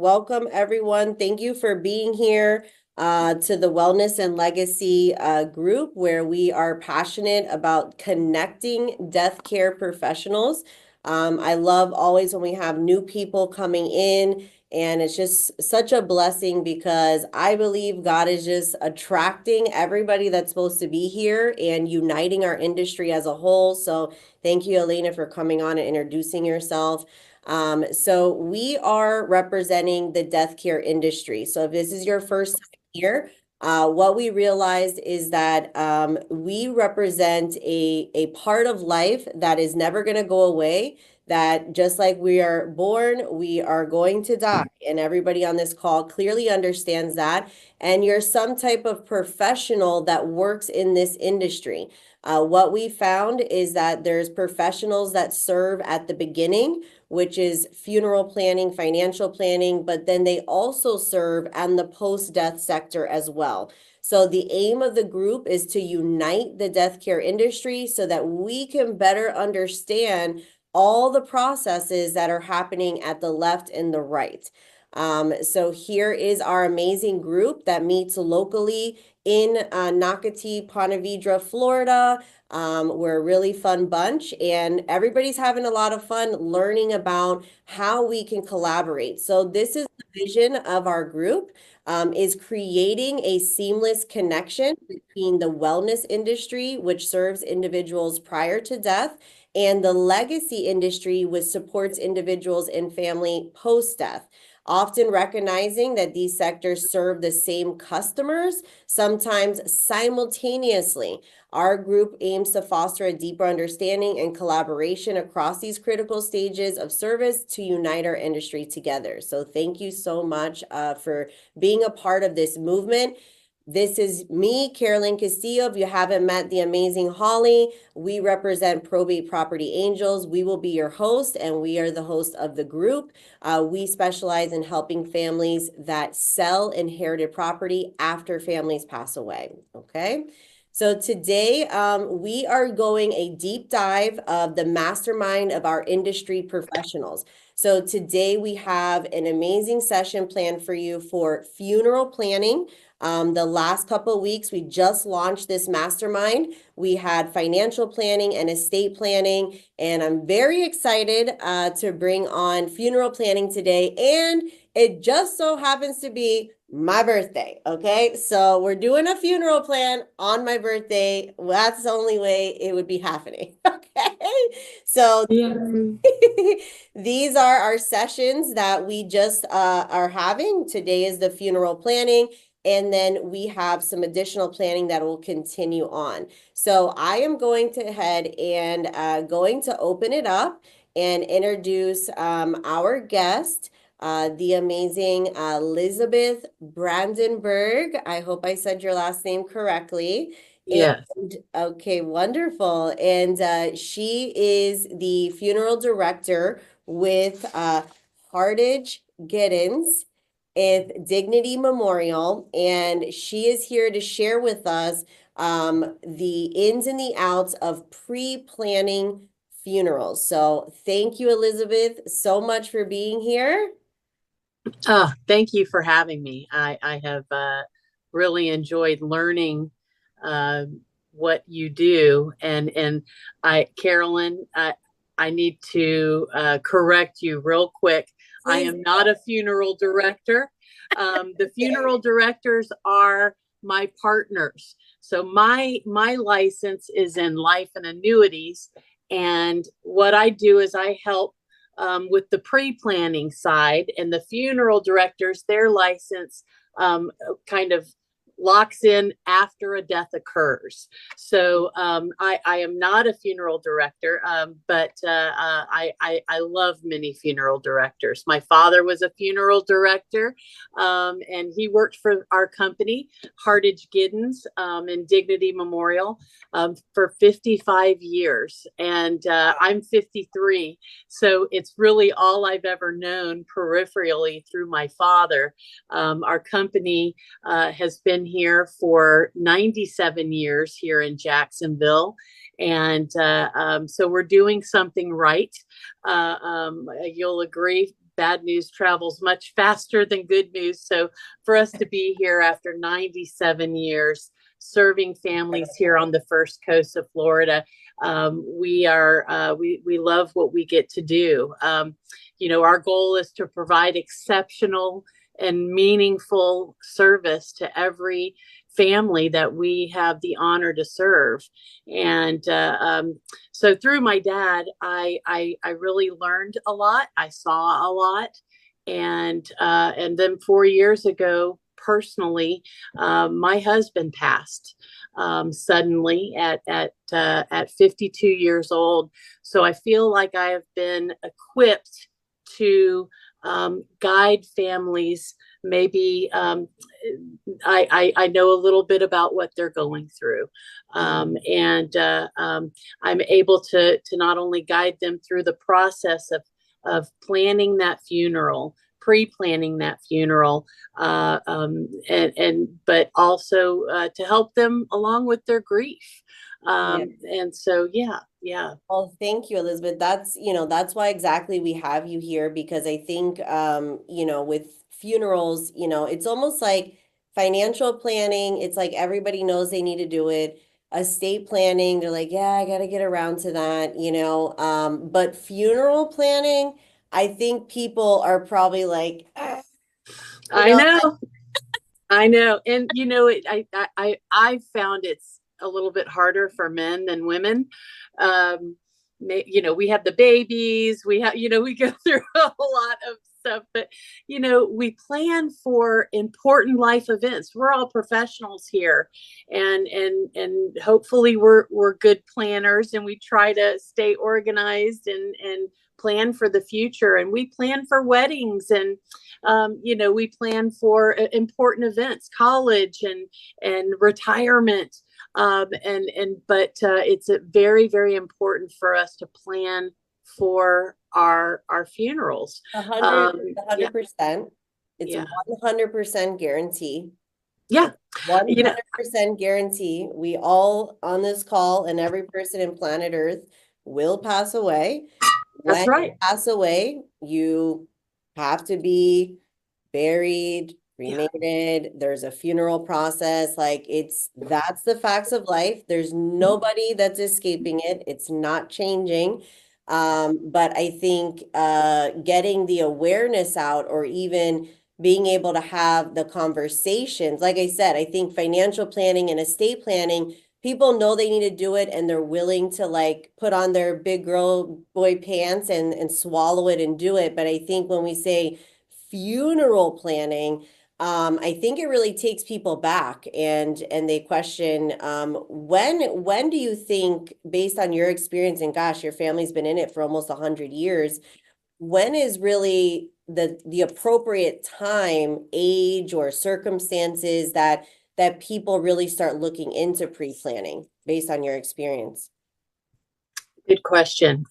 Welcome, everyone. Thank you for being here to the Wellness and Legacy group, where we are passionate about connecting death care professionals. I love always when we have new people coming in, and it's just such a blessing because I believe God is just attracting everybody that's supposed to be here and uniting our industry as a whole. So thank you, Elena, for coming on and introducing yourself. So we are representing the death care industry. So if this is your first time here, what we realized is that we represent a part of life that is never going to go away, that just like we are born, we are going to die. And everybody on this call clearly understands that. And you're some type of professional that works in this industry. What we found is that there's professionals that serve at the beginning, which is funeral planning, financial planning, but then they also serve in the post-death sector as well. So the aim of the group is to unite the death care industry so that we can better understand all the processes that are happening at the left and the right. So here is our amazing group that meets locally in Nocatee, Ponte Vedra, Florida. We're a really fun bunch, and everybody's having a lot of fun learning about how we can collaborate. So this is the vision of our group, is creating a seamless connection between the wellness industry, which serves individuals prior to death, and the legacy industry, which supports individuals and family post-death. Often recognizing that these sectors serve the same customers, sometimes simultaneously. Our group aims to foster a deeper understanding and collaboration across these critical stages of service to unite our industry together. So thank you so much for being a part of this movement. This is me, Carolyn Castillo. If you haven't met the amazing Holly, we represent Probate Property Angels. We will be your host, and we are the host of the group. We specialize in helping families that sell inherited property after families pass away, okay? So today, we are going a deep dive of the mastermind of our industry professionals. So today we have an amazing session planned for you for funeral planning. The last couple of weeks, we just launched this mastermind. We had financial planning and estate planning, and I'm very excited to bring on funeral planning today. And it just so happens to be my birthday, okay? So we're doing a funeral plan on my birthday. Well, that's the only way it would be happening, okay? So Yeah. these are our sessions that we just are having. Today is the funeral planning. And then we have some additional planning that will continue on. So I am going to head and going to open it up and introduce our guest, the amazing Elizabeth Brandenburg. I hope I said your last name correctly. Yes. And okay, wonderful. And she is the funeral director with Hardage-Giddens with Dignity Memorial, and she is here to share with us the ins and the outs of pre-planning funerals. So thank you, Elizabeth, so much for being here. Thank you for having me. I have really enjoyed learning uh, what you do, and Carolyn, I need to correct you real quick. I Please. am not a funeral director. The funeral directors are my partners. So my license is in life and annuities, and what I do is I help with the pre-planning side, and the funeral directors, their license kind of locks in after a death occurs. So I am not a funeral director, but I love many funeral directors. My father was a funeral director, and he worked for our company, Hardage-Giddens, and Dignity Memorial, for 55 years. And I'm 53. So it's really all I've ever known peripherally through my father. Our company has been here for 97 years here in Jacksonville. And so we're doing something right. You'll agree, bad news travels much faster than good news. So for us to be here after 97 years serving families here on the first coast of Florida, we love what we get to do. Our goal is to provide exceptional and meaningful service to every family that we have the honor to serve. And so through my dad, I really learned a lot. I saw a lot. And then 4 years ago, personally, my husband passed suddenly at 52 years old. So I feel like I have been equipped to guide families. Maybe I know a little bit about what they're going through, and I'm able to not only guide them through the process of planning that funeral, pre-planning that funeral, and but also to help them along with their grief. Yeah. And so, yeah. Well, thank you, Elizabeth. That's why exactly we have you here, because I think, with funerals, it's almost like financial planning. It's like everybody knows they need to do it. Estate planning, they're like, yeah, I got to get around to that. But funeral planning, I think people are probably like, "Ah," you I know, know. I know. And I found it's a little bit harder for men than women. Um, we have the babies, we go through a lot of stuff, but we plan for important life events. We're all professionals here, and hopefully we're good planners, and we try to stay organized and plan for the future, and we plan for weddings, and we plan for important events, college and retirement. But it's very, very important for us to plan for our funerals. a hundred, Yeah, 100%. It's yeah, 100% guarantee. yeah. It's You know, 100% guarantee. We all on this call and every person in planet Earth will pass away. that's When you right. pass away, you have to be buried, Yeah, cremated. There's a funeral process. Like that's the facts of life. There's nobody that's escaping it. It's not changing. But I think getting the awareness out, or even being able to have the conversations, like I said, I think financial planning and estate planning, people know they need to do it and they're willing to like put on their big girl boy pants and swallow it and do it. But I think when we say funeral planning, I think it really takes people back, and they question, when do you think, based on your experience, and gosh, your family's been in it for almost 100 years, when is really the appropriate time, age, or circumstances that people really start looking into pre-planning based on your experience? good question.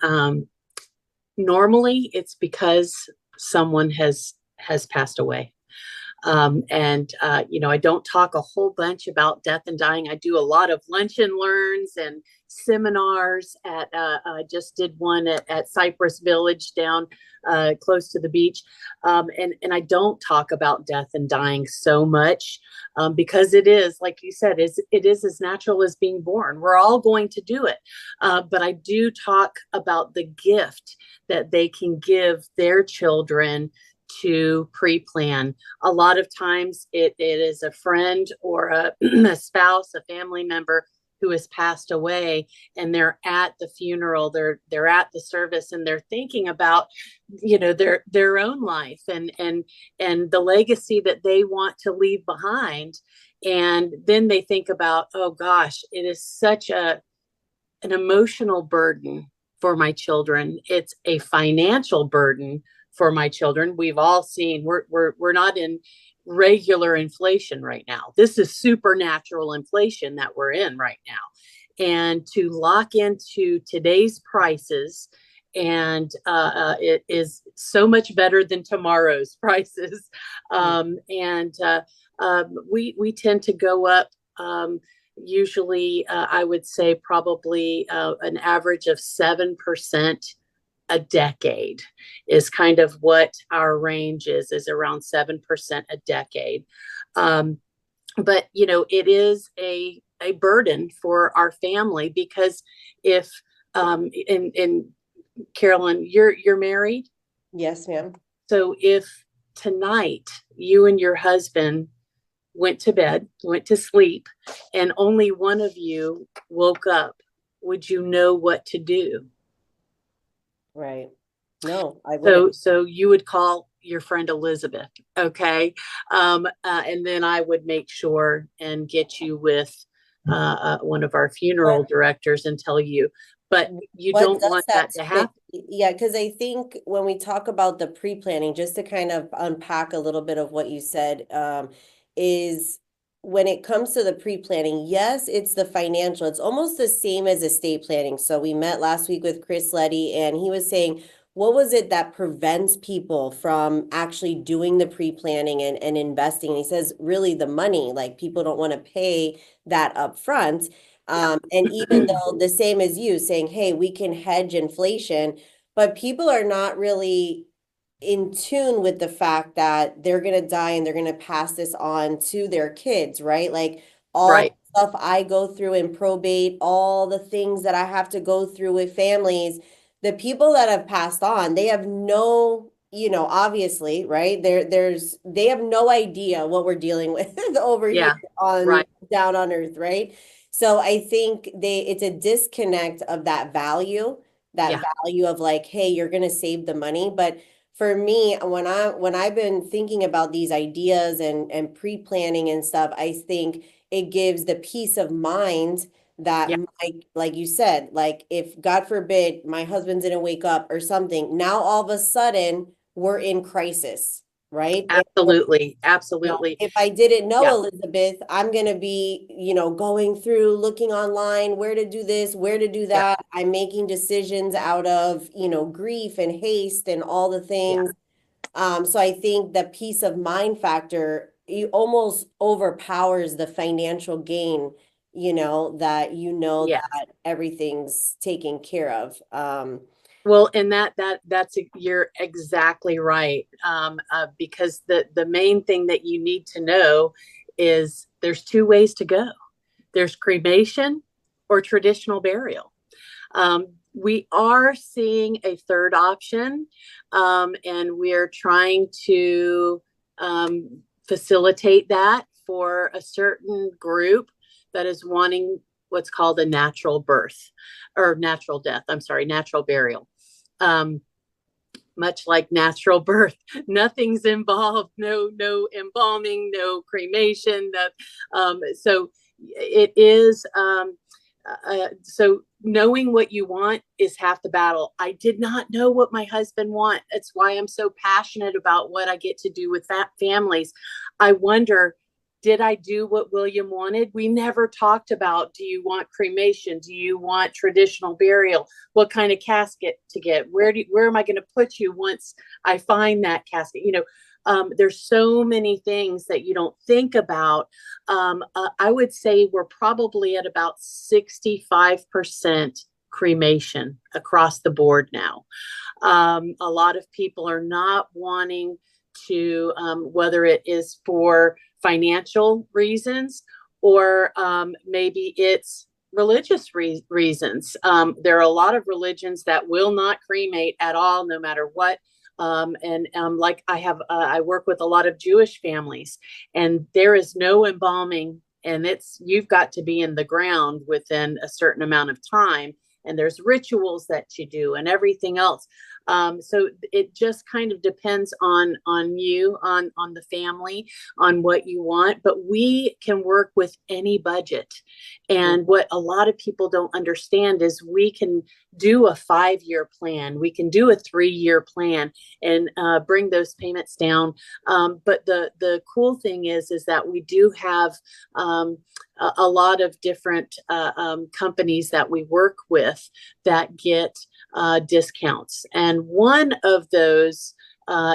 Normally, it's because someone has passed away. And I don't talk a whole bunch about death and dying. I do a lot of lunch and learns and seminars I just did one at Cypress Village down close to the beach. And I don't talk about death and dying so much because it is, like you said, it is as natural as being born. We're all going to do it. But I do talk about the gift that they can give their children to pre-plan. A lot of times it is a friend or a spouse, a family member who has passed away, and they're at the funeral, they're at the service, and they're thinking about their own life and the legacy that they want to leave behind. And then they think about, oh gosh, it is such an emotional burden for my children. It's a financial burden for my children. We've all seen we're not in regular inflation right now. This is supernatural inflation that we're in right now. And to lock into today's prices, and it is so much better than tomorrow's prices. And we tend to go up. Usually, I would say probably an average of 7% a decade is kind of what our range is around 7% a decade. But it is a burden for our family, because if in Carolyn, you're married. Yes, ma'am. So if tonight you and your husband went to bed, went to sleep, and only one of you woke up, would you know what to do? Right. No, I wouldn't. So you would call your friend Elizabeth, okay? And then I would make sure and get you with one of our funeral directors and tell you. But you What don't does want that that to happen. typically, yeah, because I think when we talk about the pre-planning, just to kind of unpack a little bit of what you said, is when it comes to the pre-planning, yes, it's the financial. It's almost the same as estate planning. So we met last week with Chris Letty, and he was saying, what was it that prevents people from actually doing the pre-planning and investing? And he says, really the money, like people don't want to pay that up front. And even though the same as you saying, hey, we can hedge inflation, but people are not really in tune with the fact that they're going to die and they're going to pass this on to their kids, right? Like all Right. the stuff I go through in probate, all the things that I have to go through with families, the people that have passed on, they have no, obviously, right? They have no idea what we're dealing with over here Yeah. on Right. down on earth, right? So I think it's a disconnect of that value, Yeah. of like, hey, you're gonna save the money. But for me, when I've been thinking about these ideas and pre-planning and stuff, I think it gives the peace of mind that Yeah. like you said, like if God forbid my husband didn't wake up or something, now all of a sudden we're in crisis, right? Absolutely. Absolutely. If I didn't know Yeah. Elizabeth, I'm going to be, going through, looking online, where to do this, where to do Yeah. that. I'm making decisions out of, grief and haste and all the Yeah. things. So I think the peace of mind factor, almost overpowers the financial gain, that Yeah. that everything's taken care of. Well, and that's you're exactly right. Because the main thing that you need to know is there's two ways to go. There's cremation or traditional burial. We are seeing a third option, and we're trying to facilitate that for a certain group that is wanting what's called a natural birth or natural death. I'm sorry, natural burial. Um, Much like natural birth, nothing's involved. No embalming, no cremation. So it is. So knowing what you want is half the battle. I did not know what my husband want. That's why I'm so passionate about what I get to do with families. I wonder, did I do what William wanted? We never talked about, do you want cremation? Do you want traditional burial? What kind of casket to get? Where am I going to put you once I find that casket? There's so many things that you don't think about. I would say we're probably at about 65% cremation across the board now. A lot of people are not wanting to, whether it is for financial reasons or maybe it's religious reasons. There are a lot of religions that will not cremate at all, no matter what. Like I work with a lot of Jewish families, and there is no embalming, and you've got to be in the ground within a certain amount of time, and there's rituals that you do and everything else. So it just kind of depends on you, on the family, on what you want. But we can work with any budget. And what a lot of people don't understand is we can do a 5-year plan, we can do a 3-year plan, and bring those payments down. But the cool thing is that we do have a lot of different companies that we work with that get discounts. And one of those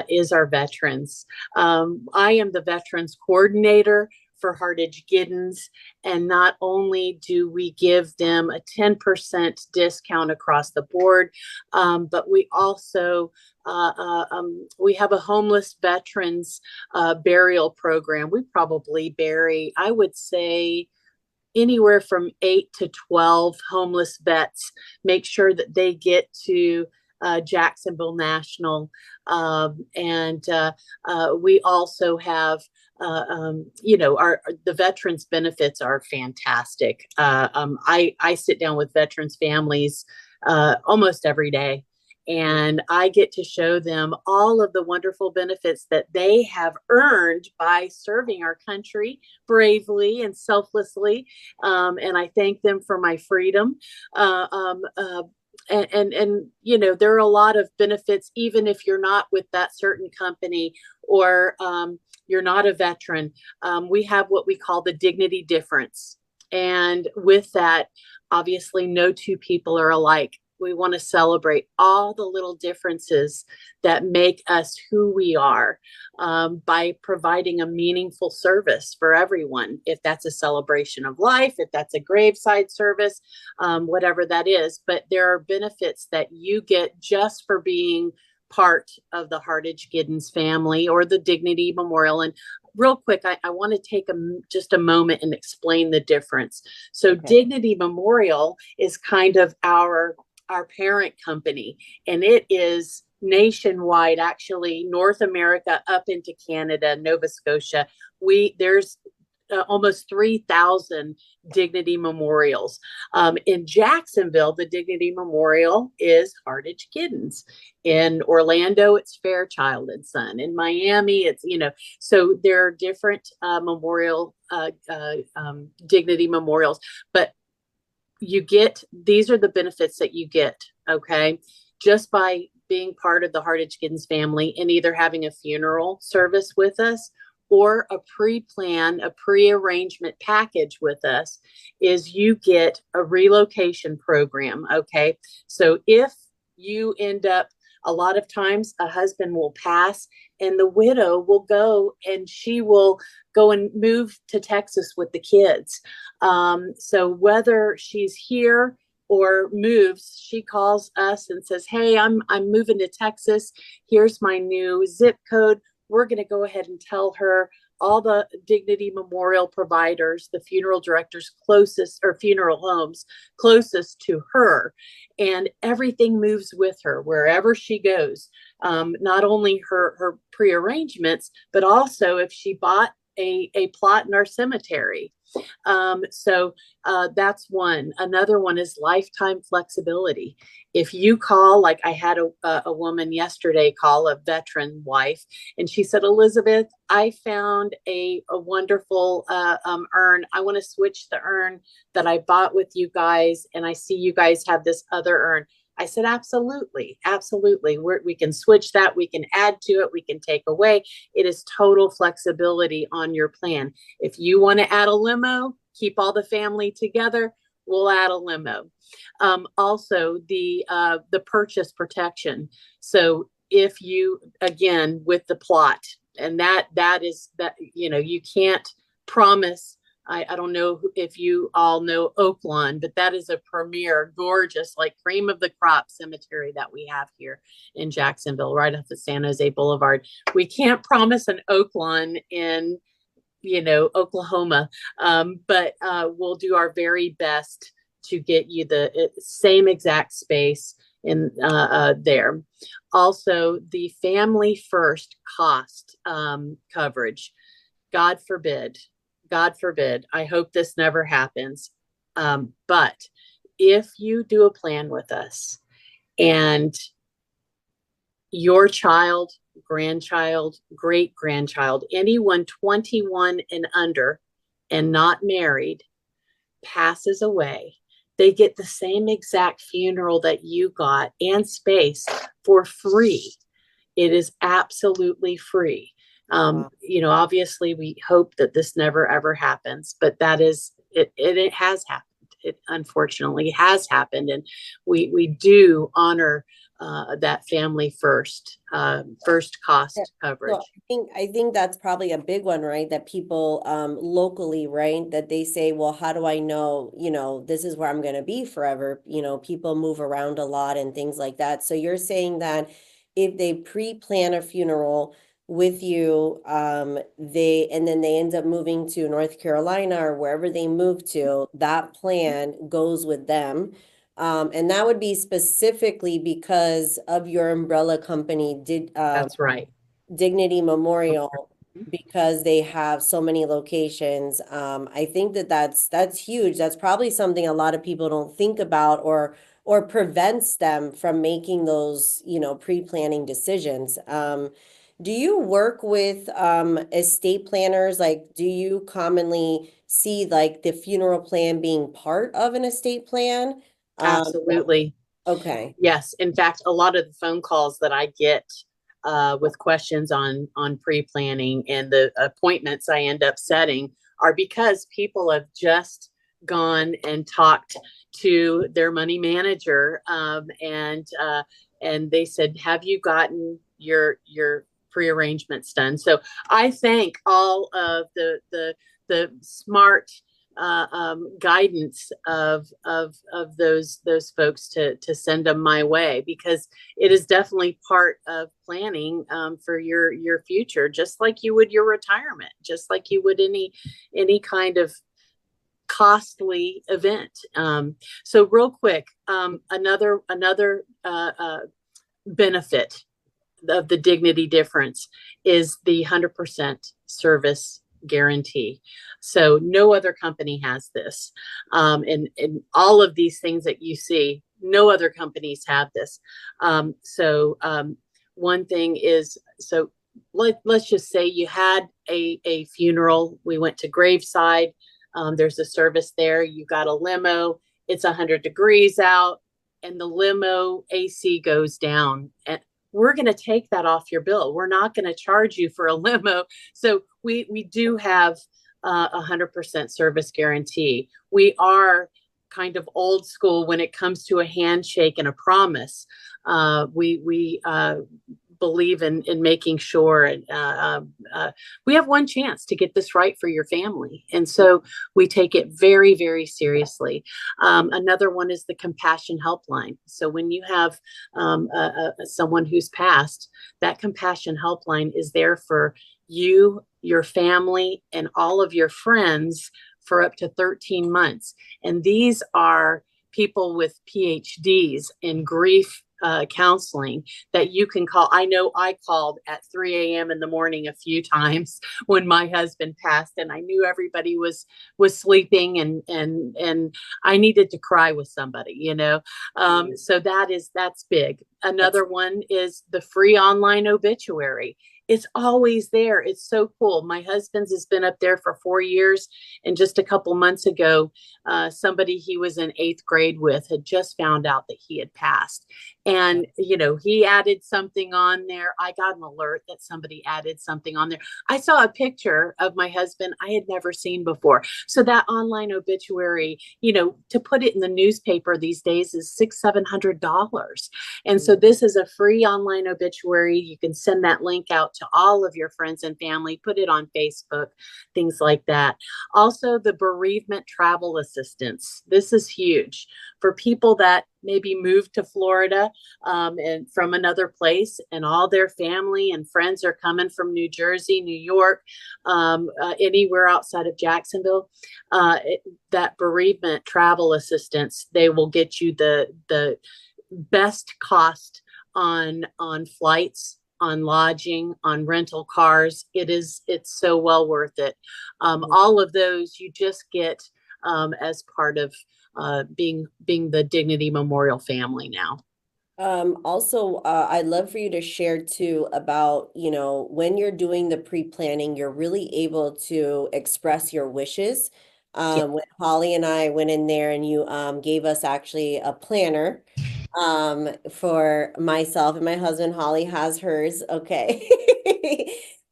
is our veterans. I am the veterans coordinator for Hardage-Giddens. And not only do we give them a 10% discount across the board, but we also we have a homeless veterans burial program. We probably bury, I would say, anywhere from 8 to 12 homeless vets, make sure that they get to Jacksonville National. And we also have, the veterans benefits are fantastic. I sit down with veterans families almost every day, and I get to show them all of the wonderful benefits that they have earned by serving our country bravely and selflessly. And I thank them for my freedom. And there are a lot of benefits, even if you're not with that certain company, or you're not a veteran. We have what we call the dignity difference. And with that, obviously, no two people are alike. We want to celebrate all the little differences that make us who we are, by providing a meaningful service for everyone. If that's a celebration of life, if that's a graveside service, whatever that is. But there are benefits that you get just for being part of the Hardage-Giddens family or the Dignity Memorial. And real quick, I want to take just a moment and explain the difference. So okay. Dignity Memorial is kind of our parent company, and it is nationwide, actually North America up into Canada, Nova Scotia. There's almost 3,000 Dignity Memorials. In Jacksonville, the Dignity Memorial is Hardage-Giddens. In Orlando, it's Fairchild and Son. In Miami, it's, so there are different Dignity Memorials, but these are the benefits that you get, okay, just by being part of the Hardage-Giddens family and either having a funeral service with us or a pre-arrangement package with us, is you get a relocation program, okay? So if you end up, a lot of times a husband will pass and the widow will go and she will go and move to Texas with the kids. So whether she's here or moves, she calls us and says, hey, I'm moving to Texas. Here's my new zip code. We're going to go ahead and tell her all the Dignity Memorial providers, the funeral directors closest, or funeral homes closest to her, and everything moves with her wherever she goes. Not only her pre-arrangements, but also if she bought a plot in our cemetery. So that's one. Another one is lifetime flexibility. If you call, like I had a woman yesterday call, a veteran wife, and she said, Elizabeth, I found a wonderful urn. I want to switch the urn that I bought with you guys, and I see you guys have this other urn. I said, absolutely, absolutely. We can switch that. We can add to it. We can take away. It is total flexibility on your plan. If you want to add a limo, keep all the family together, we'll add a limo. Also, the purchase protection. So if you, again, with the plot, and that is that, you can't promise. I don't know if you all know Oaklawn, but that is a premier, gorgeous, like cream of the crop cemetery that we have here in Jacksonville, right off of San Jose Boulevard. We can't promise an Oaklawn in, Oklahoma, but we'll do our very best to get you the same exact space in there. Also, the family first cost coverage. God forbid, I hope this never happens. But if you do a plan with us and your child, grandchild, great-grandchild, anyone 21 and under and not married passes away, they get the same exact funeral that you got and space for free. It is absolutely free. Obviously we hope that this never ever happens, but that is it. It has happened. It unfortunately has happened, and we do honor that family first Yeah. cost So coverage. I think that's probably a big one, right? That people locally, right? That they say, well, how do I know, this is where I'm going to be forever? People move around a lot and things like that. So you're saying that if they pre-plan a funeral with you, and then they end up moving to North Carolina or wherever they move to, that plan goes with them. And that would be specifically because of your umbrella company did That's right. Dignity Memorial, because they have so many locations. I think that that's huge. That's probably something a lot of people don't think about, or prevents them from making those, pre-planning decisions. Do you work with estate planners? Like, do you commonly see like the funeral plan being part of an estate plan? Absolutely. Okay. Yes. In fact, a lot of the phone calls that I get with questions on pre-planning and the appointments I end up setting are because people have just gone and talked to their money manager, and they said, "Have you gotten your pre-arrangements done?" So I thank all of the smart guidance of those folks to send them my way, because it is definitely part of planning for your future, just like you would your retirement, just like you would any kind of costly event. So real quick, another benefit of the dignity difference is the 100% service guarantee. So no other company has this. And all of these things that you see, no other companies have this. One thing is, so let's just say you had a funeral. We went to graveside. There's a service there. You got a limo. It's 100 degrees out, and the limo AC goes down. And we're going to take that off your bill. We're not going to charge you for a limo. So we do have a 100% service guarantee. We are kind of old school when it comes to a handshake and a promise. We believe in making sure we have one chance to get this right for your family. And so we take it very, very seriously. Another one is the compassion helpline. So when you have someone who's passed, that compassion helpline is there for you, your family, and all of your friends for up to 13 months. And these are people with PhDs in grief counseling that you can call. I know I called at 3 a.m. in the morning a few times when my husband passed, and I knew everybody was sleeping, and I needed to cry with somebody. So that's big. Another one is the free online obituary. It's always there. It's so cool. My husband's has been up there for 4 years. And just a couple months ago, somebody he was in 8th grade with had just found out that he had passed. And, he added something on there. I got an alert that somebody added something on there. I saw a picture of my husband I had never seen before. So that online obituary, to put it in the newspaper these days is $600-700. And so this is a free online obituary. You can send that link out to all of your friends and family, put it on Facebook, things like that. Also, the bereavement travel assistance. This is huge for people that maybe moved to Florida and from another place, and all their family and friends are coming from New Jersey, New York, anywhere outside of Jacksonville. That bereavement travel assistance, they will get you the best cost on flights, on lodging, on rental cars. It's so well worth it. All of those you just get as part of being the Dignity Memorial family now. Also, I'd love for you to share too about, when you're doing the pre-planning, you're really able to express your wishes. Yeah. When Holly and I went in there and you gave us actually a planner for myself and my husband. Holly has hers, okay.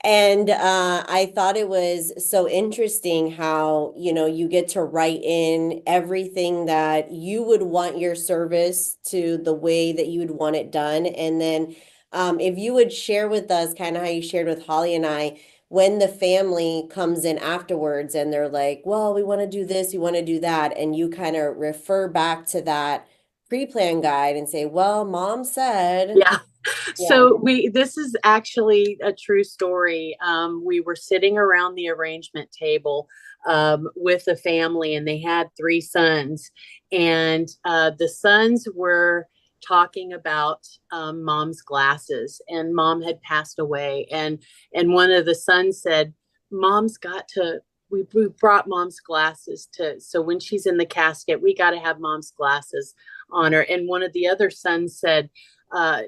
And I thought it was so interesting how, you get to write in everything that you would want your service to the way that you would want it done. And then if you would share with us kind of how you shared with Holly and I, when the family comes in afterwards and they're like, well, we want to do this, we want to do that. And you kind of refer back to that pre-plan guide and say, well, mom said, Yeah. yeah. So this is actually a true story. We were sitting around the arrangement table with a family, and they had three sons, and the sons were talking about mom's glasses, and mom had passed away, and one of the sons said, "Mom's got to." We brought mom's glasses so when she's in the casket, we got to have mom's glasses on her. And one of the other sons said, uh,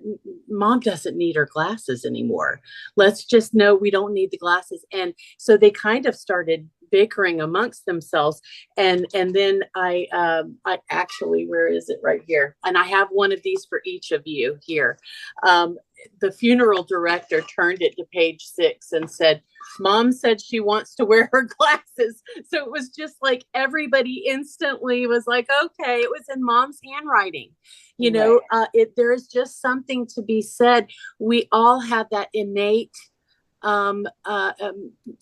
mom doesn't need her glasses anymore. Let's just know we don't need the glasses. And so they kind of started bickering amongst themselves. And then I actually, where is it? Right here. And I have one of these for each of you here. The funeral director turned it to page 6 and said, Mom said she wants to wear her glasses. So it was just like everybody instantly was like, okay, it was in mom's handwriting. There is just something to be said. We all have that innate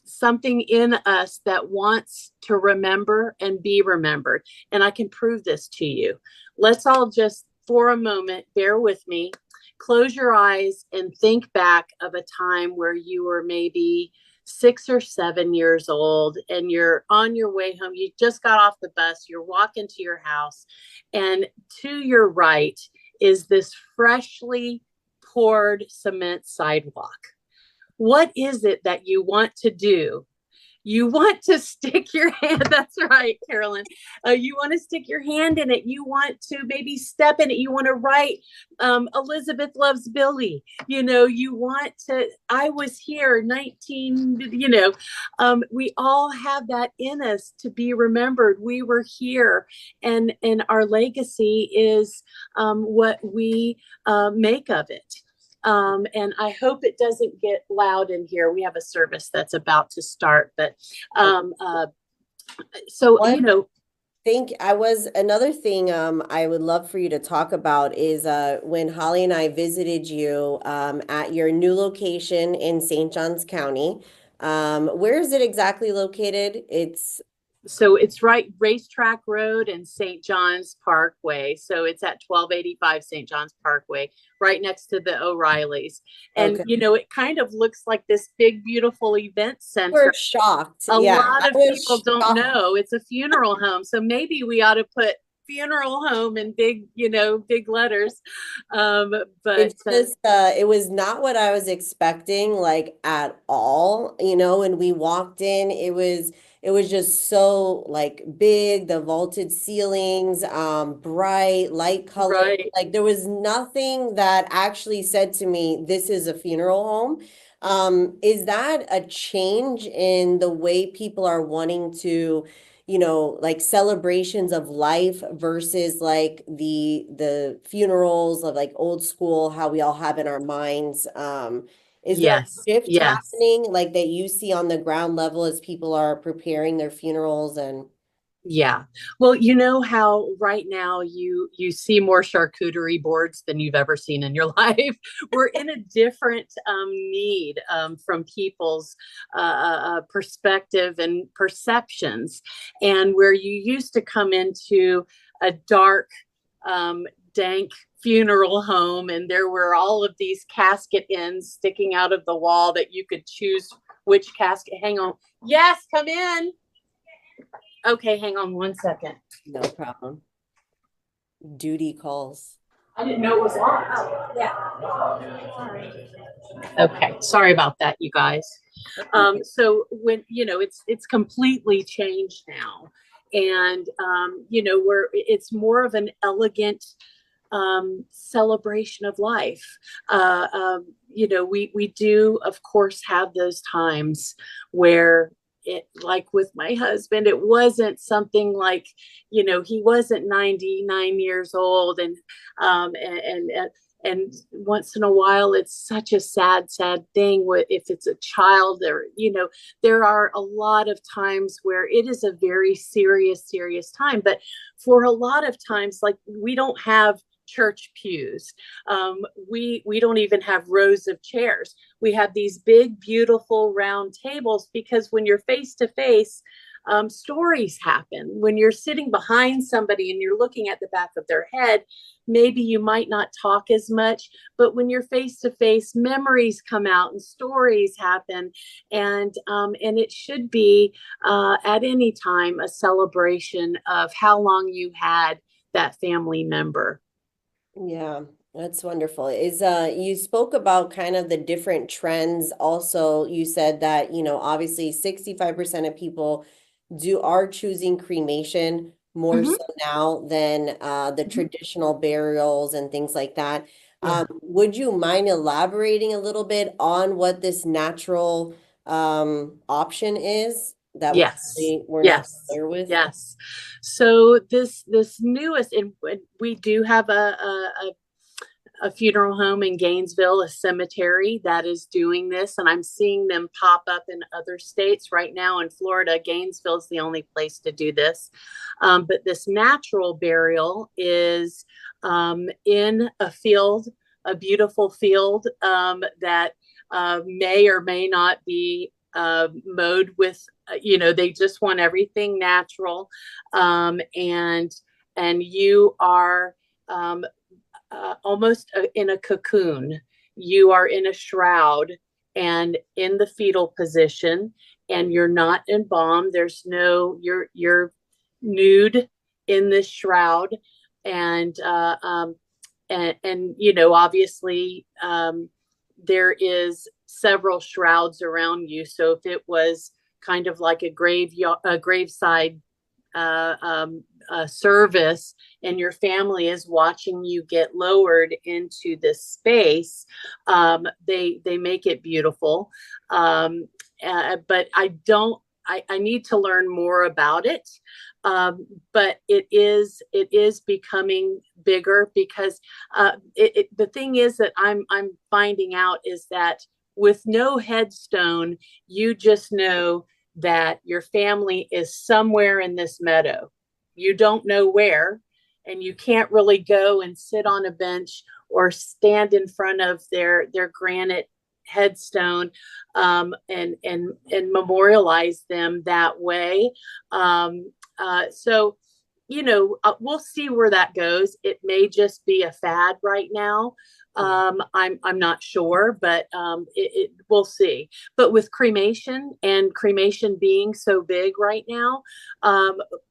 something in us that wants to remember and be remembered. And I can prove this to you. Let's all just, for a moment, bear with me. Close your eyes and think back of a time where you were maybe 6 or 7 years old and you're on your way home. You just got off the bus. You're walking to your house. And to your right is this freshly poured cement sidewalk. What is it that you want to do? You want to stick your hand. That's right, Carolyn. You want to stick your hand in it. You want to maybe step in it. You want to write Elizabeth loves Billy. You want to, I was here 19, we all have that in us to be remembered. We were here, and our legacy is what we make of it. And I hope it doesn't get loud in here. We have a service that's about to start, but so One think I was another thing I would love for you to talk about is when Holly and I visited you at your new location in St. Johns County. Where is it exactly located? So it's right Racetrack Road and St. John's Parkway. So it's at 1285 St. John's Parkway, right next to the O'Reillys. And, Okay. it kind of looks like this big, beautiful event center. We're shocked. A Yeah, lot I of was people don't shocked. know it's a funeral home. So maybe we ought to put funeral home in big, big letters. But It's just it was not what I was expecting like at all. When we walked in, it was just so like big, the vaulted ceilings, bright, light color. right. Like there was nothing that actually said to me, this is a funeral home. Is that a change in the way people are wanting to like celebrations of life versus like the funerals of like old school, how we all have in our minds. Is there a Yes. shift Yes. happening like that you see on the ground level as people are preparing their funerals and Yeah. Well, you know how right now you see more charcuterie boards than you've ever seen in your life. We're in a different need from people's perspective and perceptions, and where you used to come into a dark, dank funeral home, and there were all of these casket ends sticking out of the wall that you could choose which casket. Hang on. Yes, come in. Okay, hang on 1 second. no problem. Duty calls. I didn't know it was locked. Oh, yeah. Okay, sorry about that, you guys. So when it's completely changed now, and where it's more of an elegant celebration of life. We do of course have those times where it, like with my husband, it wasn't something like, he wasn't 99 years old and and once in a while it's such a sad thing if it's a child, or there are a lot of times where it is a very serious time. But for a lot of times, like, we don't have church pews. We don't even have rows of chairs. We have these big, beautiful round tables, because when you're face to face, stories happen. When you're sitting behind somebody and you're looking at the back of their head, maybe you might not talk as much, but when you're face to face, memories come out and stories happen. And it should be, at any time, a celebration of how long you had that family member. Yeah, that's wonderful. You spoke about kind of the different trends. Also, you said that, obviously 65% of people are choosing cremation more Mm-hmm. so now than the Mm-hmm. traditional burials and things like that. Yeah. Would you mind elaborating a little bit on what this natural option is that Yes. we're not Yes. familiar with? Yes. So this newest, and we do have a funeral home in Gainesville, a cemetery that is doing this, and I'm seeing them pop up in other states right now. In Florida, Gainesville is the only place to do this. But this natural burial is in a field, a beautiful field, that may or may not be mowed with, they just want everything natural. And you are, almost in a cocoon. You are in a shroud and in the fetal position, and you're not embalmed. There's no, you're nude in this shroud. And obviously, there is several shrouds around you. So if it was kind of like a graveside service, and your family is watching you get lowered into this space, they make it beautiful. But I need to learn more about it. But it is becoming bigger, because the thing is that I'm finding out is that with no headstone, you just know that your family is somewhere in this meadow. You don't know where, and you can't really go and sit on a bench or stand in front of their granite headstone, and memorialize them that way. So we'll see where that goes. It may just be a fad right now. I'm not sure, but we'll see. But with cremation, and cremation being so big right now,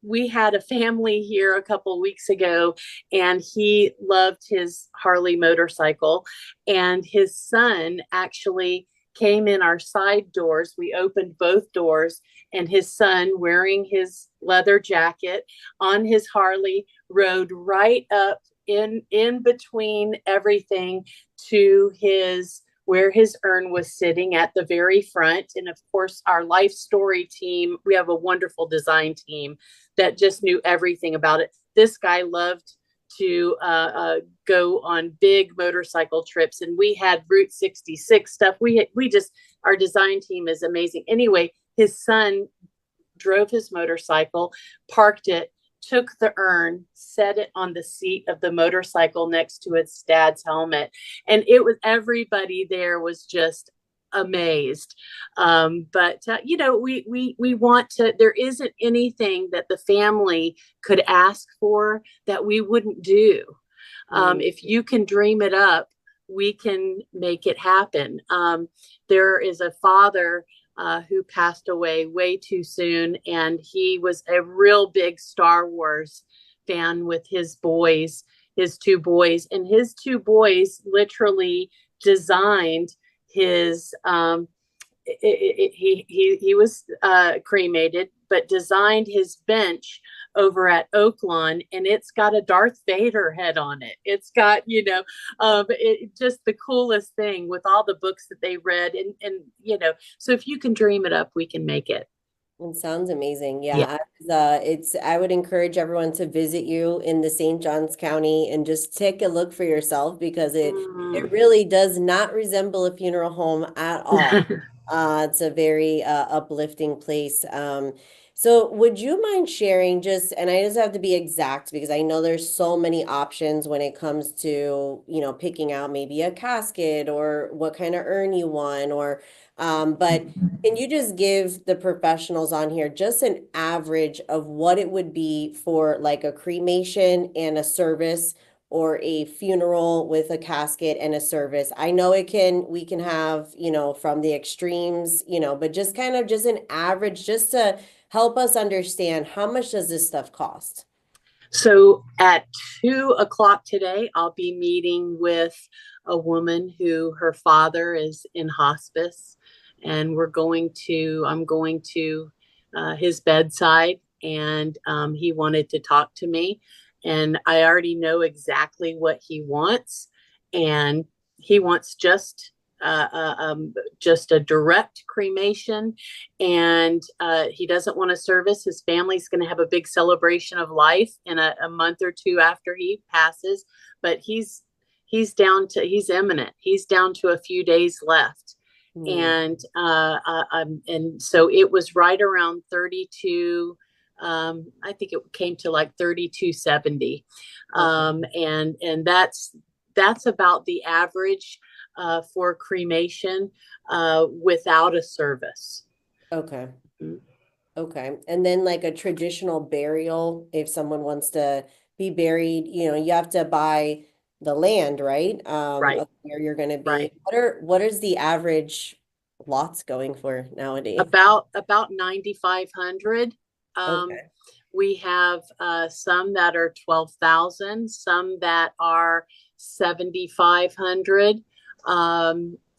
we had a family here a couple of weeks ago, and he loved his Harley motorcycle, and his son actually came in our side doors. We opened both doors, and his son, wearing his leather jacket on his Harley, rode right up in between everything to his where his urn was sitting at the very front. And of course, our life story team, we have a wonderful design team that just knew everything about it. This guy loved to go on big motorcycle trips, and we had Route 66 stuff. We just, our design team is amazing. Anyway, his son drove his motorcycle, parked it, took the urn, set it on the seat of the motorcycle next to its dad's helmet. And everybody there was just amazed. But we want to, there isn't anything that the family could ask for that we wouldn't do. If you can dream it up, we can make it happen. There is a father who passed away way too soon, and he was a real big Star Wars fan with his boys, his two boys, and his two boys literally designed his. He was cremated, but designed his bench over at Oaklawn, and it's got a Darth Vader head on it. It's got, just the coolest thing with all the books that they read. And so if you can dream it up, we can make it. It sounds amazing. Yeah. Yeah, I would encourage everyone to visit you in the St. Johns County and just take a look for yourself because it Mm. really does not resemble a funeral home at all. It's a very uplifting place. So would you mind sharing just, and I just have to be exact because I know there's so many options when it comes to, picking out maybe a casket or what kind of urn you want or but can you just give the professionals on here just an average of what it would be for like a cremation and a service or a funeral with a casket and a service? I know we can have, from the extremes, but just kind of just an average just to help us understand how much does this stuff cost? So at 2 o'clock today, I'll be meeting with a woman who her father is in hospice, and I'm going to his bedside, and he wanted to talk to me, and I already know exactly what he wants, and he wants just a direct cremation, and he doesn't want to service. His family's going to have a big celebration of life in a month or two after he passes, but he's imminent. He's down to a few days left, Hmm. and so it was right around 32. I think it came to like 3270, Okay. and that's about the average for cremation without a service. Okay. Mm. Okay. And then like a traditional burial, if someone wants to be buried, you have to buy the land, right? Right, Of where you're going to be. right. What is the average lots going for nowadays? About 9,500. Um, Okay. we have some that are 12,000, some that are 7,500.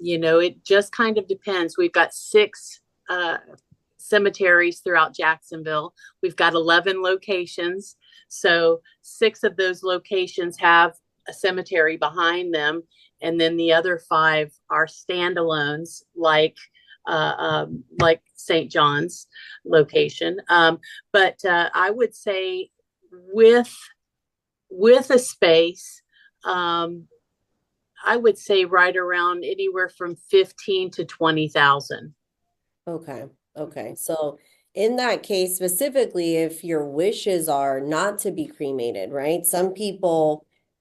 It just kind of depends. We've got six cemeteries throughout Jacksonville. We've got 11 locations. So six of those locations have a cemetery behind them. And then the other five are standalones, like St. John's location. But I would say with with a space, um, I would say right around anywhere from 15 to 20,000. Okay. Okay. So in that case, specifically, if your wishes are not to be cremated, right?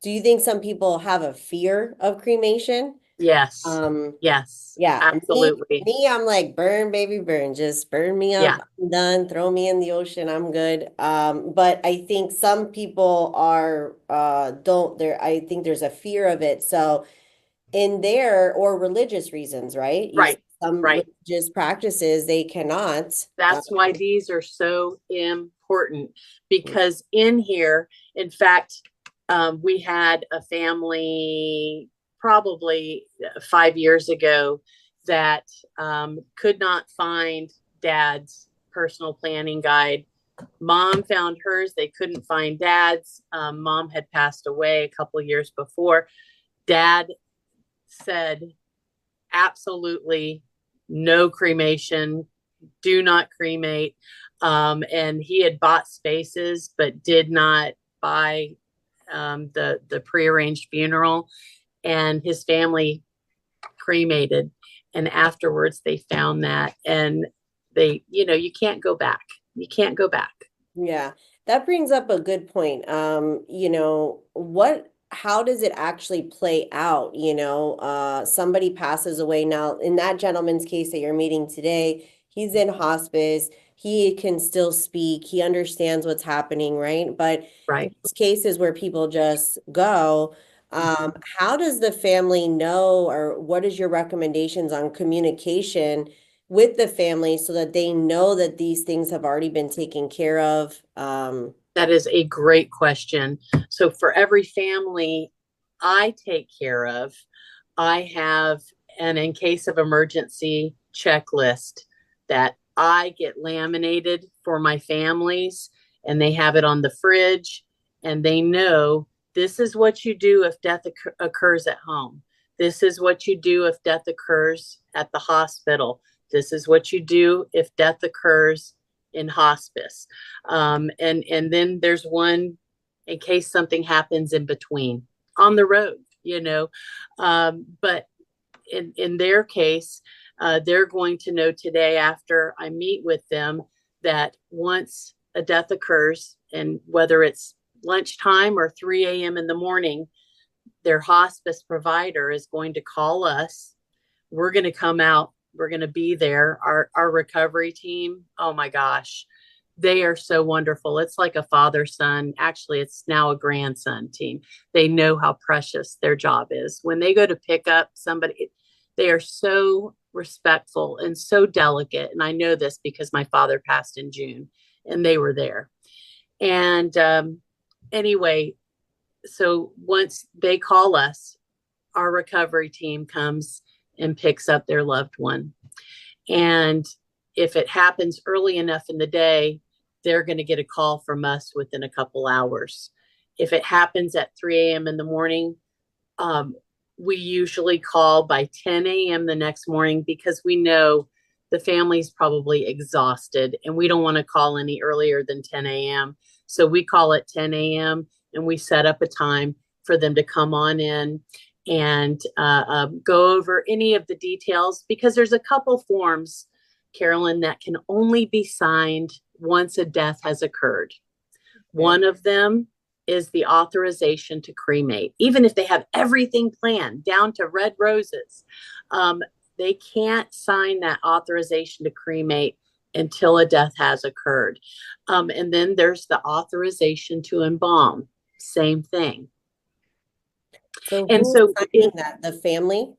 Do you think some people have a fear of cremation? Yes, Um, yes, Yeah, absolutely. I'm like, burn, baby, burn. Just burn me up. Yeah, I'm done. Throw me in the ocean. I'm good. But I think some people are don't there. I think there's a fear of it. So in there or religious reasons, right? right, Some right. religious practices they cannot. That's why these are so important, because in here, in fact, we had a family probably 5 years ago that could not find dad's personal planning guide. Mom found hers. They couldn't find dad's. Mom had passed away a couple of years before. Dad said, absolutely no cremation, do not cremate. And he had bought spaces, but did not buy the prearranged funeral. And his family cremated. And afterwards, they found that, and you can't go back. You can't go back. Yeah, that brings up a good point. How does it actually play out? Somebody passes away now. In that gentleman's case that you're meeting today, he's in hospice. He can still speak. He understands what's happening, right? But Right. those cases where people just go, Mm-hmm. how does the family know, or what is your recommendations on communication with the family so that they know that these things have already been taken care of? That is a great question. So, for every family I take care of, I have an in case of emergency checklist that I get laminated for my families, and they have it on the fridge, and they know this is what you do if death occurs at home. This is what you do if death occurs at the hospital. This is what you do if death occurs in hospice. And then there's one in case something happens in between on the road, but in their case, they're going to know today after I meet with them that once a death occurs, and whether it's lunchtime or 3 a.m. in the morning, their hospice provider is going to call us. We're going to come out. We're going to be there. Our recovery team, oh my gosh, they are so wonderful. It's like a father-son. Actually, it's now a grandson team. They know how precious their job is. When they go to pick up somebody, they are so respectful and so delicate. And I know this because my father passed in June and they were there. And anyway, so once they call us, our recovery team comes and picks up their loved one. And if it happens early enough in the day, they're going to get a call from us within a couple hours. If it happens at 3 a.m. in the morning, we usually call by 10 a.m. the next morning because we know the family's probably exhausted and we don't want to call any earlier than 10 a.m. So we call at 10 a.m. and we set up a time for them to come on in and go over any of the details, because there's a couple forms, Carolyn, that can only be signed once a death has occurred. Okay. One of them is the authorization to cremate. Even if they have everything planned down to red roses, they can't sign that authorization to cremate until a death has occurred. And then there's the authorization to embalm. Same thing. So who's signing that? The family?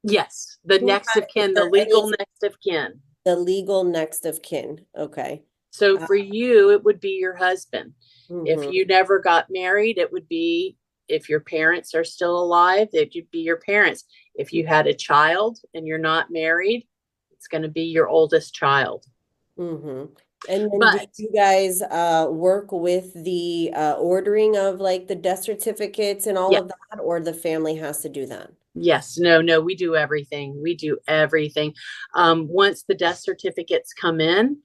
Yes, the next of kin, the legal next of kin. The legal next of kin. Okay. So for you, it would be your husband. Mm-hmm. If you never got married, it would be, if your parents are still alive, it would be your parents. If you had a child and you're not married, it's going to be your oldest child. Mm-hmm. And then did you guys work with the ordering of like the death certificates and all of that, or the family has to do that? Yes, no, we do everything. We do everything. Once the death certificates come in,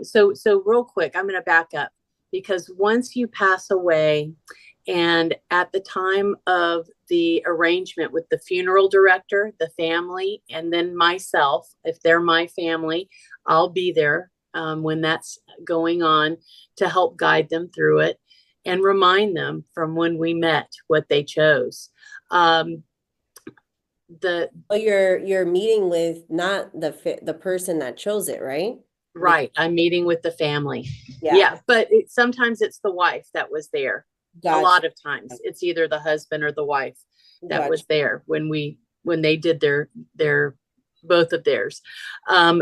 so real quick, I'm going to back up, because once you pass away, and at the time of the arrangement with the funeral director, the family, and then myself, if they're my family, I'll be there when that's going on to help guide them through it and remind them from when we met what they chose. You're meeting with not the person that chose it, right? Right. I'm meeting with the family. Yeah. But sometimes it's the wife that was there. Gotcha. A lot of times it's either the husband or the wife that was there when they did their both of theirs. So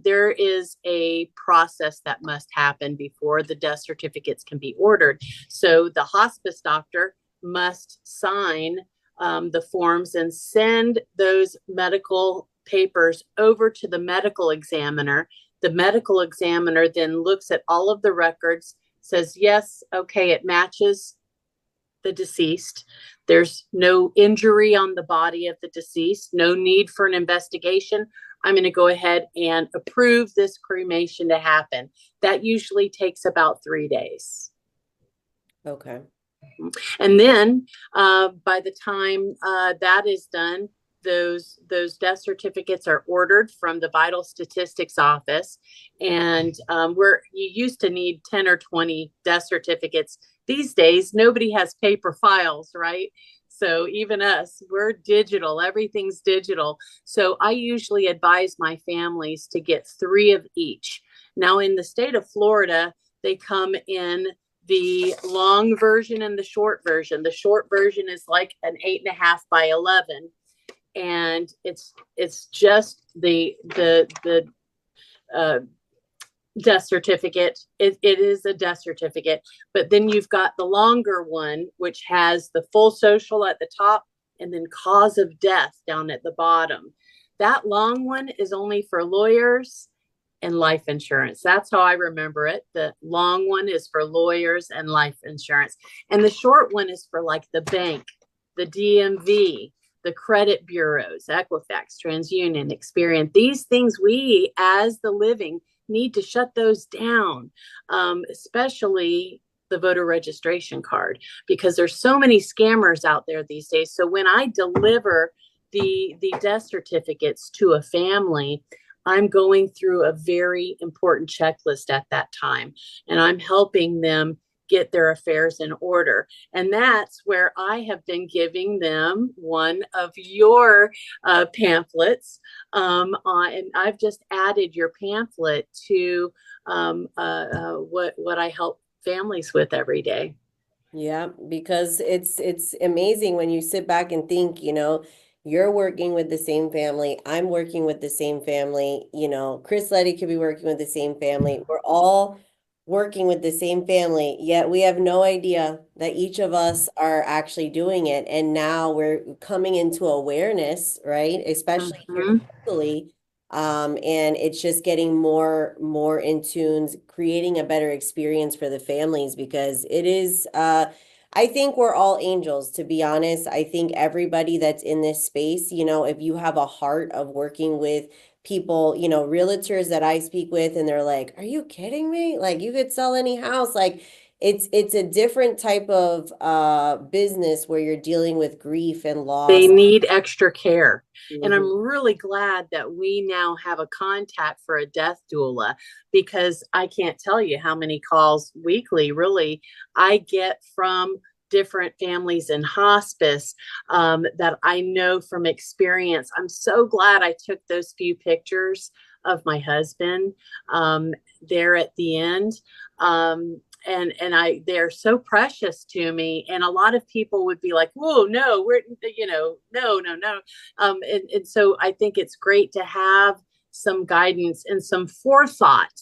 there is a process that must happen before the death certificates can be ordered. So the hospice doctor must sign the forms and send those medical papers over to the medical examiner. The medical examiner then looks at all of the records, says, yes, okay, it matches the deceased. There's no injury on the body of the deceased, no need for an investigation. I'm going to go ahead and approve this cremation to happen. That usually takes about 3 days. Okay. And then by the time that is done, those death certificates are ordered from the vital statistics office. And you used to need 10 or 20 death certificates. These days, nobody has paper files, right? So even us, we're digital. Everything's digital. So I usually advise my families to get 3 of each. Now, in the state of Florida, they come in the long version and the short version. The short version is like an 8.5 by 11. And it's just the death certificate. It is a death certificate, but then you've got the longer one, which has the full social at the top and then cause of death down at the bottom. That long one is only for lawyers and life insurance. That's how I remember it. The long one is for lawyers and life insurance. And the short one is for like the bank, the DMV, the credit bureaus, Equifax, TransUnion, Experian. These things we, as the living, need to shut those down, especially the voter registration card, because there's so many scammers out there these days. So when I deliver the death certificates to a family, I'm going through a very important checklist at that time, and I'm helping them get their affairs in order. And that's where I have been giving them one of your pamphlets. And I've just added your pamphlet to what I help families with every day. Yeah, because it's amazing when you sit back and think, you're working with the same family, I'm working with the same family, Chris Letty could be working with the same family. We're all working with the same family, yet we have no idea that each of us are actually doing it. And now we're coming into awareness, right? Especially here Mhm. locally. And it's just getting more in tunes, creating a better experience for the families because it is I think we're all angels, to be honest. I think everybody that's in this space, if you have a heart of working with people, realtors that I speak with, and they're like, "Are you kidding me? Like you could sell any house." Like it's a different type of business where you're dealing with grief and They loss. need extra care. And Mhm. I'm really glad that we now have a contact for a death doula, because I can't tell you how many calls weekly, really, I get from different families in hospice that I know from experience. I'm so glad I took those few pictures of my husband there at the end. And I they're so precious to me. And a lot of people would be like, "Whoa, no, we're no." And so I think it's great to have some guidance and some forethought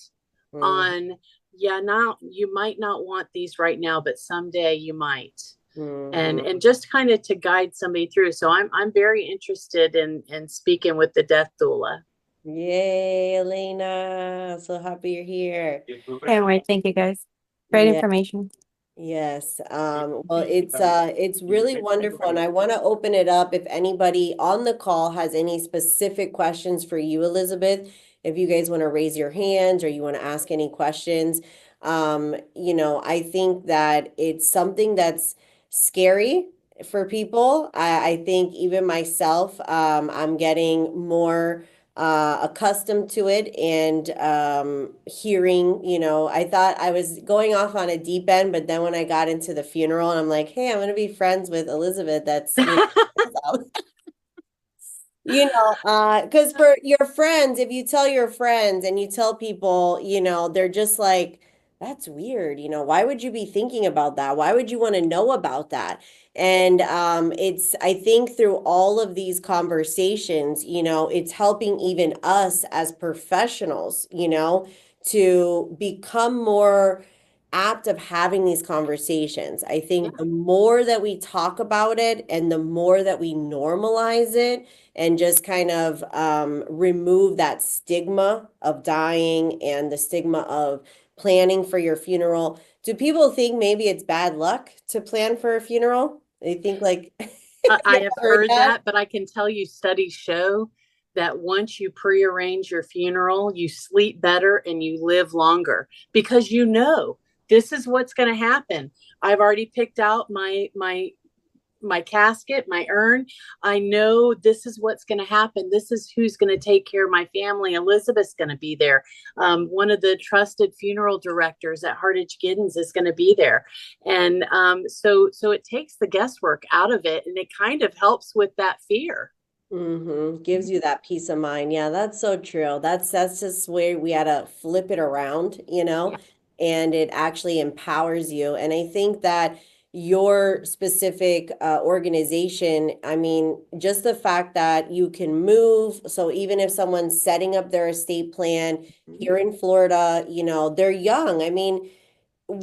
Mhm. on, yeah, now you might not want these right now, but someday you might. And Mhm. just kind of to guide somebody through. So I'm very interested in speaking with the death doula. Yay, Elena. So happy you're here. Can't wait. Thank you guys. Great Yeah. information. Yes. Well, it's really wonderful, and I want to open it up if anybody on the call has any specific questions for you, Elizabeth. If you guys want to raise your hands or you want to ask any questions, I think that it's something that's scary for people. I think even myself, I'm getting more accustomed to it and hearing, I thought I was going off on a deep end, but then when I got into the funeral and I'm like, hey, I'm going to be friends with Elizabeth, that's, because for your friends, if you tell your friends and you tell people, they're just like, that's weird. Why would you be thinking about that? Why would you want to know about that? And I think through all of these conversations, it's helping even us as professionals, to become more apt of having these conversations. I Yeah. think the more that we talk about it and the more that we normalize it, and just kind of remove that stigma of dying and the stigma of planning for your funeral. Do people think maybe it's bad luck to plan for a funeral? They think like, I you have heard heard that? that, but I can tell you studies show that once you prearrange your funeral, you sleep better and you live longer, because this is what's going to happen. I've already picked out my casket, my urn. I know this is what's going to happen. This is who's going to take care of my family. Elizabeth's going to be there. One of the trusted funeral directors at Hardage-Giddens is going to be there. And so it takes the guesswork out of it, and it kind of helps with that fear. Mm-hmm. Gives you that peace of mind. Yeah, that's so true. That's just where we had to flip it around, Yeah. and it actually empowers you. And I think that your specific organization, I mean, just the fact that you can move. So even if someone's setting up their estate plan here in Florida, they're young. I mean, Yeah.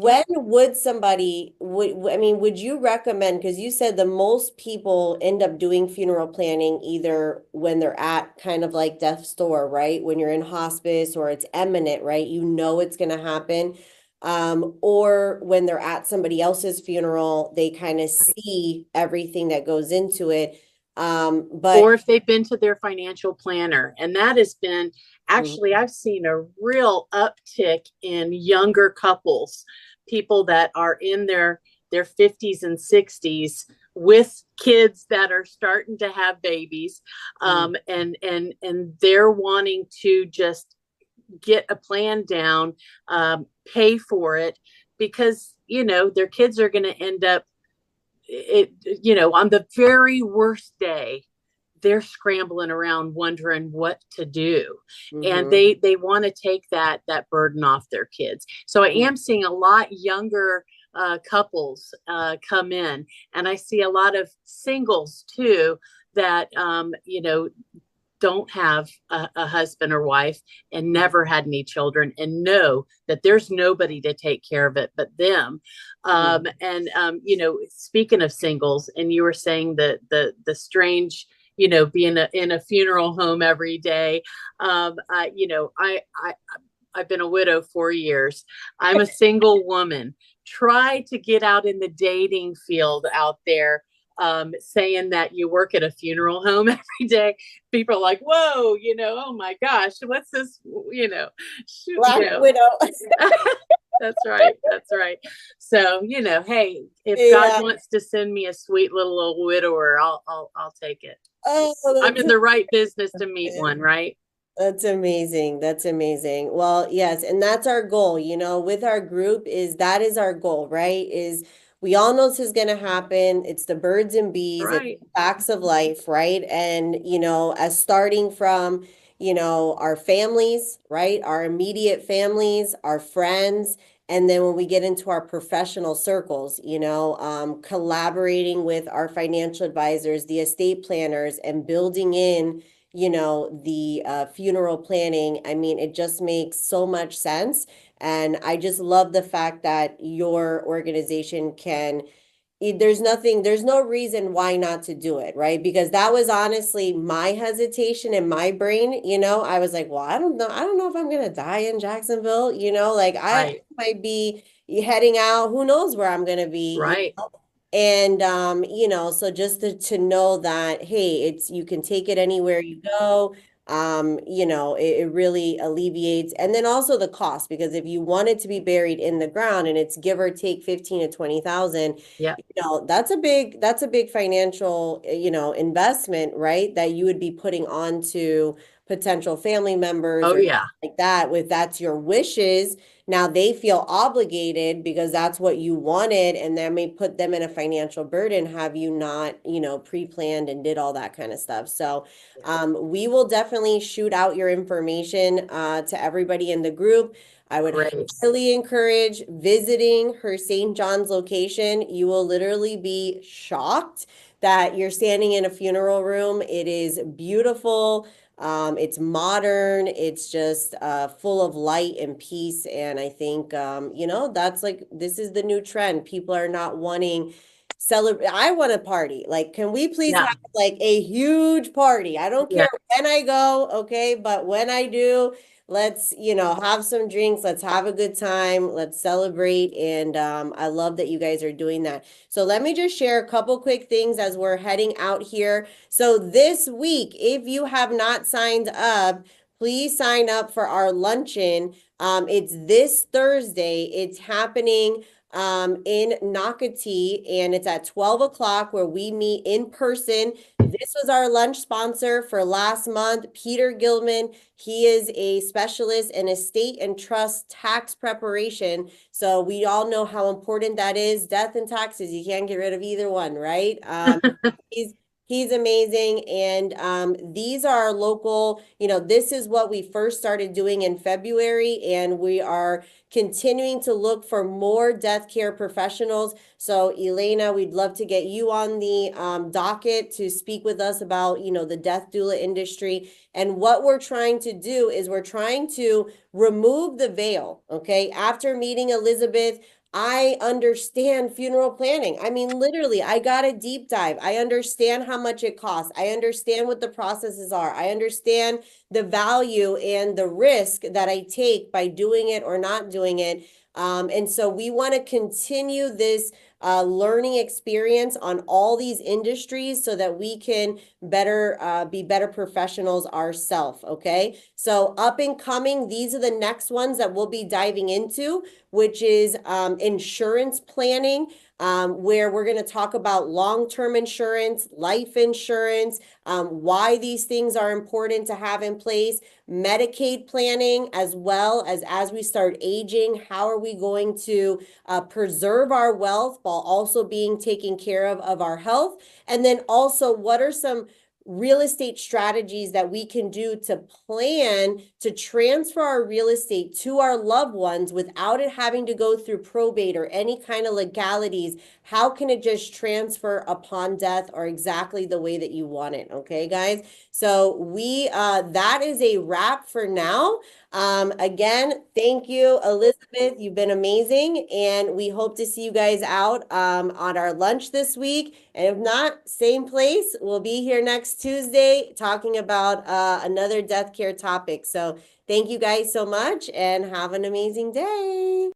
when would somebody would you recommend, because you said the most people end up doing funeral planning either when they're at kind of like death's door, right? When you're in hospice or it's imminent, right? It's going to happen. Or when they're at somebody else's funeral, they kind of see everything that goes into it. But or if they've been to their financial planner. And that has been actually, I've seen a real uptick in younger couples, people that are in their 50s and 60s with kids that are starting to have babies, and they're wanting to just get a plan down, pay for it, because their kids are going to end up, on the very worst day, they're scrambling around wondering what to do. And they want to take that burden off their kids. So I am seeing a lot younger couples come in, and I see a lot of singles too that don't have a husband or wife and never had any children, and know that there's nobody to take care of it but them. And speaking of singles, and you were saying that the strange, being in a funeral home every day. I've been a widow 4 years. I'm a single woman. Try to get out in the dating field out there, saying that you work at a funeral home every day. People are like, whoa, oh my gosh, what's this, Black widow. That's right. That's right. So, hey, if God wants to send me a sweet little old widower, I'll take it. Oh, I'm in the right business to meet one, right? That's amazing. That's amazing. Well, yes, and that's our goal, with our group, that is our goal, right? Is we all know this is going to happen. It's the birds and bees, Right. it's the facts of life, right? And, as starting from, our families, right? Our immediate families, our friends, and then when we get into our professional circles, collaborating with our financial advisors, the estate planners, and building in the funeral planning. I mean, it just makes so much sense. And I just love the fact that your organization there's no reason why not to do it, right? Because that was honestly my hesitation in my brain. I was like, well, I don't know if I'm gonna die in Jacksonville, like I might be heading out, who knows where I'm gonna be. Right. And so just to know that, hey, you can take it anywhere you go. It really alleviates. And then also the cost, because if you want it to be buried in the ground and it's give or take 15 to 20,000, yeah, that's a big financial, investment, right? That you would be putting onto potential family members or like that. With that's your wishes, now they feel obligated because that's what you wanted, and that may put them in a financial burden, have you not, pre-planned and did all that kind of stuff. So we will definitely shoot out your information to everybody in the group. I would highly encourage visiting her St. John's location. You will literally be shocked that you're standing in a funeral room. It is beautiful. It's modern. It's just full of light and peace. And I think, that's this is the new trend. People are not wanting celebrate. I want a party. Like, can we please have like a huge party? I don't care when I go, okay? But when I do, let's, have some drinks. Let's have a good time. Let's celebrate. And I love that you guys are doing that. So let me just share a couple quick things as we're heading out here. So this week, if you have not signed up, please sign up for our luncheon. It's this Thursday. It's happening in Nocatee, and it's at 12 o'clock where we meet in person. This was our lunch sponsor for last month, Peter Gilman. He is a specialist in estate and trust tax preparation. So we all know how important that is. Death and taxes, you can't get rid of either one, right? He's amazing. And these are our local, this is what we first started doing in February, and we are continuing to look for more death care professionals. So Elena, we'd love to get you on the docket to speak with us about, the death doula industry. And what we're trying to do is we're trying to remove the veil, okay? After meeting Elizabeth, I understand funeral planning. I mean, literally, I got a deep dive. I understand how much it costs. I understand what the processes are. I understand the value and the risk that I take by doing it or not doing it. And so we want to continue this learning experience on all these industries so that we can be better professionals ourselves. Okay. So up and coming, these are the next ones that we'll be diving into, which is insurance planning, where we're going to talk about long-term insurance, life insurance, why these things are important to have in place, Medicaid planning, as well as we start aging, how are we going to preserve our wealth while also being taken care of our health? And then also, what are some real estate strategies that we can do to plan to transfer our real estate to our loved ones without it having to go through probate or any kind of legalities? How can it just transfer upon death or exactly the way that you want it? Okay, guys. So that is a wrap for now. Again, thank you, Elizabeth. You've been amazing. And we hope to see you guys out on our lunch this week. And if not, same place. We'll be here next Tuesday talking about another death care topic. So thank you guys so much and have an amazing day.